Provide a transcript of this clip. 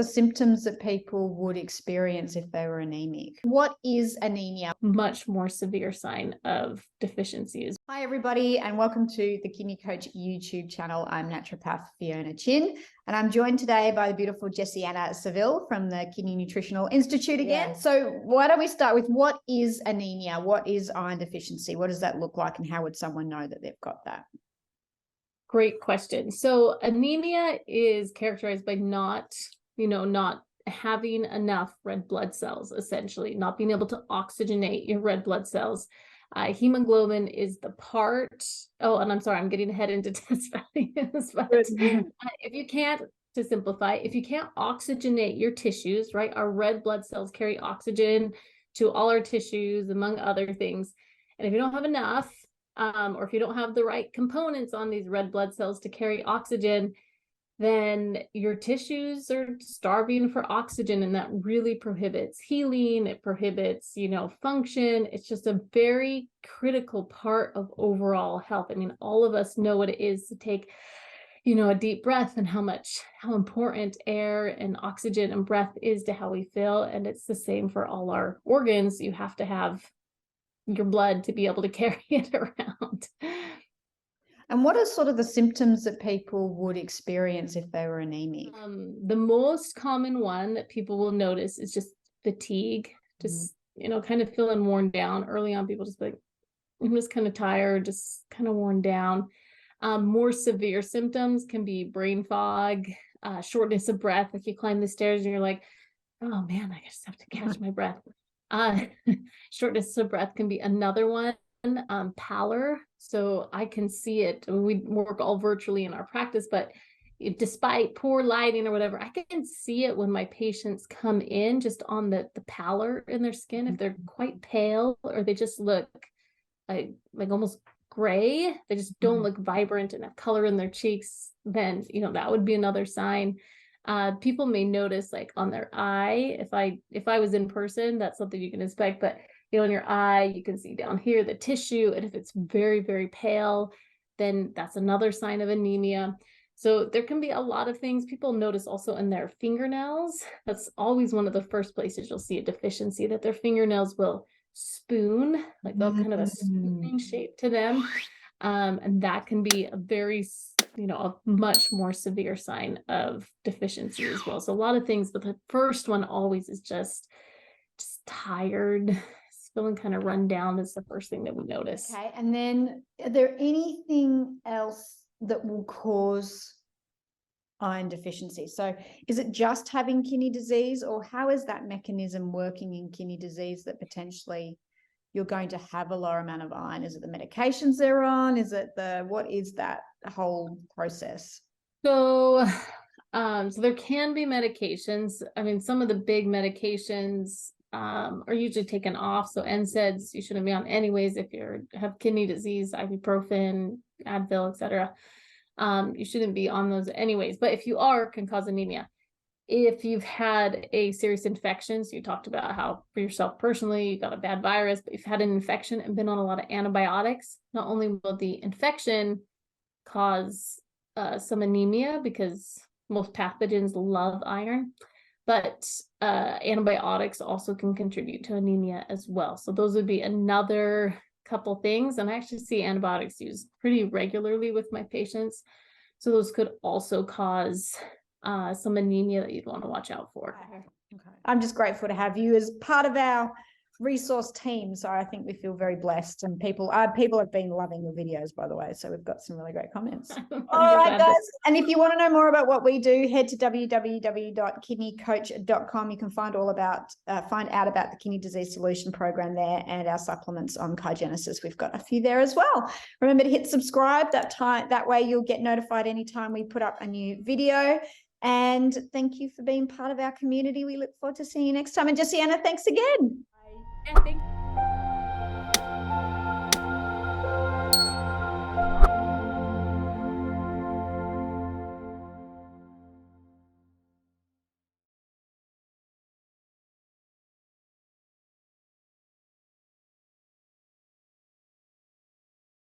the symptoms that people would experience if they were anemic? What is anemia? Much more severe sign of deficiencies. Hi, everybody, and welcome to the Kidney Coach YouTube channel. I'm naturopath Fiona Chin, and I'm joined today by the beautiful Jessianna from the Kidney Nutritional Institute again. Yeah. So why don't we start with what is anemia? What is iron deficiency? What does that look like, and how would someone know that they've got that? Great question. So anemia is characterized by not having enough red blood cells, essentially, not being able to oxygenate your red blood cells. Hemoglobin is the part. Oh, and I'm sorry, I'm getting ahead into test values. But if you can't, to simplify, if you can't oxygenate your tissues, right? Our red blood cells carry oxygen to all our tissues, among other things. And if you don't have enough, or if you don't have the right components on these red blood cells to carry oxygen, then your tissues are starving for oxygen, and that really prohibits healing. It prohibits, function. It's just a very critical part of overall health. I mean, all of us know what it is to take, a deep breath, and how important air and oxygen and breath is to how we feel. And it's the same for all our organs. You have to have your blood to be able to carry it around. And what are sort of the symptoms that people would experience if they were anemic? The most common one that people will notice is just fatigue, just, kind of feeling worn down. Early on, people just be like, I'm just kind of tired, just kind of worn down. More severe symptoms can be brain fog, shortness of breath. Like you climb the stairs and you're like, oh man, I just have to catch my breath. Shortness of breath can be another one. Pallor. So I can see it. We work all virtually in our practice, but despite poor lighting or whatever, I can see it when my patients come in, just on the pallor in their skin. If they're quite pale, or they just look like almost gray, they just don't look vibrant and have color in their cheeks, then that would be another sign. People may notice, like on their eye, if I was in person, that's something you can inspect, but in your eye, you can see down here the tissue, and if it's very, very pale, then that's another sign of anemia. So there can be a lot of things. People notice also in their fingernails. That's always one of the first places you'll see a deficiency, that their fingernails will spoon, like they'll kind of a spooning shape to them. And that can be a very, a much more severe sign of deficiency as well. So a lot of things, but the first one always is just tired, feeling kind of run down is the first thing that we notice. Okay, and then are there anything else that will cause iron deficiency? So is it just having kidney disease, or how is that mechanism working in kidney disease that potentially you're going to have a lower amount of iron? Is it the medications they're on? Is it what is that whole process? So there can be medications. I mean, some of the big medications are usually taken off. So NSAIDs you shouldn't be on anyways if you have kidney disease, ibuprofen, Advil, etc. You shouldn't be on those anyways. But if you are, it can cause anemia. If you've had a serious infection, so you talked about how for yourself personally, you got a bad virus, but you've had an infection and been on a lot of antibiotics, not only will the infection cause some anemia, because most pathogens love iron, but antibiotics also can contribute to anemia as well. So those would be another couple things. And I actually see antibiotics used pretty regularly with my patients. So those could also cause some anemia that you'd want to watch out for. Okay. I'm just grateful to have you as part of our resource team. So I think we feel very blessed, and people have been loving the videos, by the way. So we've got some really great comments. All right, guys. And if you want to know more about what we do, head to www.kidneycoach.com. You can find out about the Kidney Disease Solution Program there, and our supplements on Genesis. We've got a few there as well. Remember to hit subscribe. That way you'll get notified anytime we put up a new video. And thank you for being part of our community. We look forward to seeing you next time. And Jessianna, thanks again. Yeah, thanks.